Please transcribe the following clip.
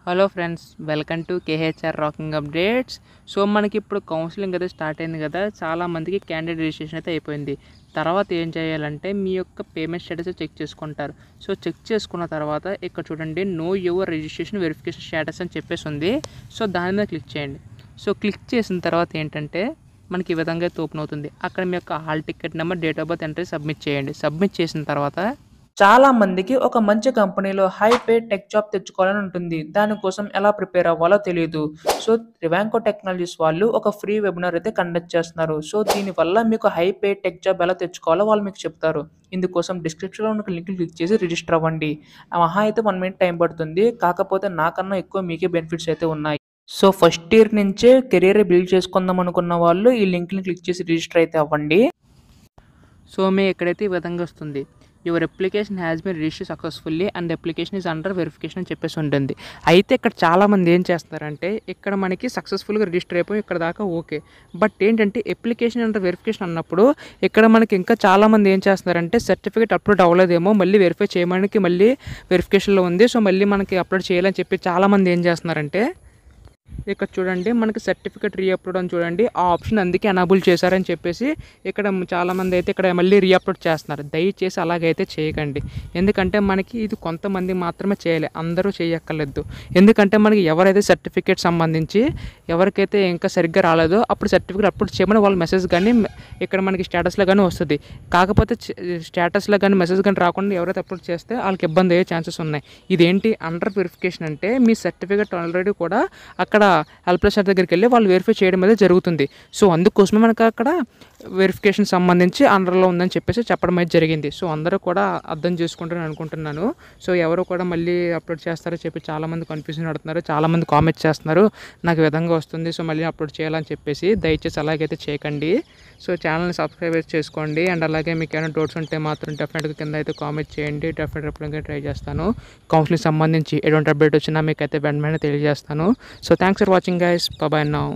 Hello friends, welcome to KHR rocking updates. So మనకి ఇప్పుడు counselling అయితే స్టార్ట్ అయింది కదా. చాలామందికి క్యాండిడేట్ రిజిస్ట్రేషన్ అయితే అయిపోయింది. తర్వాత ఏం చేయాలంటే మీ యొక్క పేమెంట్ స్టేటస్ చెక్ చేసుకుంటారు. సో చెక్ చేసుకున్న తర్వాత ఇక్కడ చూడండి, know your registration verification status అని చెప్పేసి ఉంది. సో దాని మీద క్లిక్ చేయండి. సో క్లిక్ చేసిన తర్వాత ఏంటంటే మనకి ఈ విధంగా అయితే ఓపెన్ అవుతుంది. అక్కడ మీ యొక్క hall ticket number, date of birth entry submit చేయండి. సబ్మిట్ చేసిన తర్వాత చాలా మందికి ఒక మంచి కంపెనీలో హై పే టెక్ జాబ్ తెచ్చుకోవాలని ఉంటుంది. దానికోసం ఎలా ప్రిపేర్ అవ్వాలో తెలియదు. సో రివాంకో టెక్నాలజీస్ వాళ్ళు ఒక ఫ్రీ వెబినార్ అయితే కండక్ట్ చేస్తున్నారు. సో దీనివల్ల మీకు హై పే టెక్ జాబ్ ఎలా తెచ్చుకోవాలో వాళ్ళు మీకు చెప్తారు. ఇందుకోసం డిస్క్రిప్షన్లో ఉన్న లింక్ క్లిక్ చేసి రిజిస్టర్ అవ్వండి. మహా అయితే 1 మినిట్ టైం పడుతుంది. కాకపోతే నాకన్నా ఎక్కువ మీకే బెనిఫిట్స్ అయితే ఉన్నాయి. సో ఫస్ట్ ఇయర్ నుంచే కెరీర్ బిల్డ్ చేసుకుందాం అనుకున్న వాళ్ళు ఈ లింక్ని క్లిక్ చేసి రిజిస్టర్ అయితే అవ్వండి. సో మీ ఎక్కడైతే ఈ విధంగా వస్తుంది, your application has been register successfully and application is under verification అని చెప్పేసి ఉంటుంది. అయితే ఇక్కడ చాలామంది ఏం చేస్తారంటే, ఇక్కడ మనకి సక్సెస్ఫుల్గా రిజిస్టర్ అయిపోయి ఇక్కడ దాకా ఓకే. బట్ ఏంటంటే అప్లికేషన్ అండర్ వెరిఫికేషన్ అన్నప్పుడు ఇక్కడ మనకి ఇంకా చాలామంది ఏం చేస్తున్నారంటే, సర్టిఫికేట్ అప్లోడ్ అవ్వలేదేమో, మళ్ళీ వెరిఫై చేయడానికి మళ్ళీ వెరిఫికేషన్లో ఉంది, సో మళ్ళీ మనకి అప్లోడ్ చేయాలని చెప్పి చాలామంది ఏం చేస్తున్నారంటే, ఇక్కడ చూడండి మనకి సర్టిఫికేట్ రీఅప్లోడ్ అని చూడండి, ఆ ఆప్షన్ అందుకే ఎనాబుల్ చేశారని చెప్పేసి ఇక్కడ చాలామంది అయితే ఇక్కడ మళ్ళీ రీఅప్లోడ్ చేస్తున్నారు. దయచేసి అలాగైతే చేయకండి. ఎందుకంటే మనకి ఇది కొంతమంది మాత్రమే చేయాలి, అందరూ చేయక్కర్లేదు. ఎందుకంటే మనకి ఎవరైతే సర్టిఫికేట్ సంబంధించి ఎవరికైతే ఇంకా సరిగ్గా రాలేదో అప్పుడు సర్టిఫికేట్ అప్లోడ్ చేయమని వాళ్ళ మెసేజ్ కానీ ఇక్కడ మనకి స్టేటస్లో కానీ వస్తుంది. కాకపోతే స్టేటస్లో కానీ మెసేజ్ కానీ రాకుండా ఎవరైతే అప్లోడ్ చేస్తే వాళ్ళకి ఇబ్బంది అయ్యే ఛాన్సెస్ ఉన్నాయి. ఇదేంటి అండర్ వెరిఫికేషన్ అంటే, మీ సర్టిఫికేట్ ఆల్రెడీ కూడా అక్కడ హెల్ప్ లైన్ దగ్గరికి వెళ్ళి వాళ్ళు వెరిఫై చేయడం అనేది జరుగుతుంది. సో అందుకోసమే మనకు అక్కడ వెరిఫికేషన్ సంబంధించి అండర్లో ఉందని చెప్పేసి చెప్పడం అయితే జరిగింది. సో అందరూ కూడా అర్థం చేసుకుంటారని అనుకుంటున్నాను. సో ఎవరు కూడా మళ్ళీ అప్లోడ్ చేస్తారో చెప్పి చాలామంది కన్ఫ్యూజన్ పడుతున్నారు, చాలామంది కామెంట్స్ చేస్తున్నారు నాకు ఈ విధంగా వస్తుంది, సో మళ్ళీ అప్లోడ్ చేయాలని చెప్పేసి. దయచేసి అలాగైతే చేయకండి. సో ఛానల్ని సబ్స్క్రైబ్ చేసుకోండి. అండ్ అలాగే మీకు ఏమైనా డౌట్స్ ఉంటే మాత్రం డెఫినెట్గా కింద అయితే కామెంట్ చేయండి. డెఫినెట్గా ఎప్పుడైనా ట్రై చేస్తాను. కౌన్సిలింగ్ సంబంధించి ఎటువంటి అప్డేట్ వచ్చినా మీకు అయితే వెంటనే తెలియజేస్తాను. So thanks for watching guys. By by now.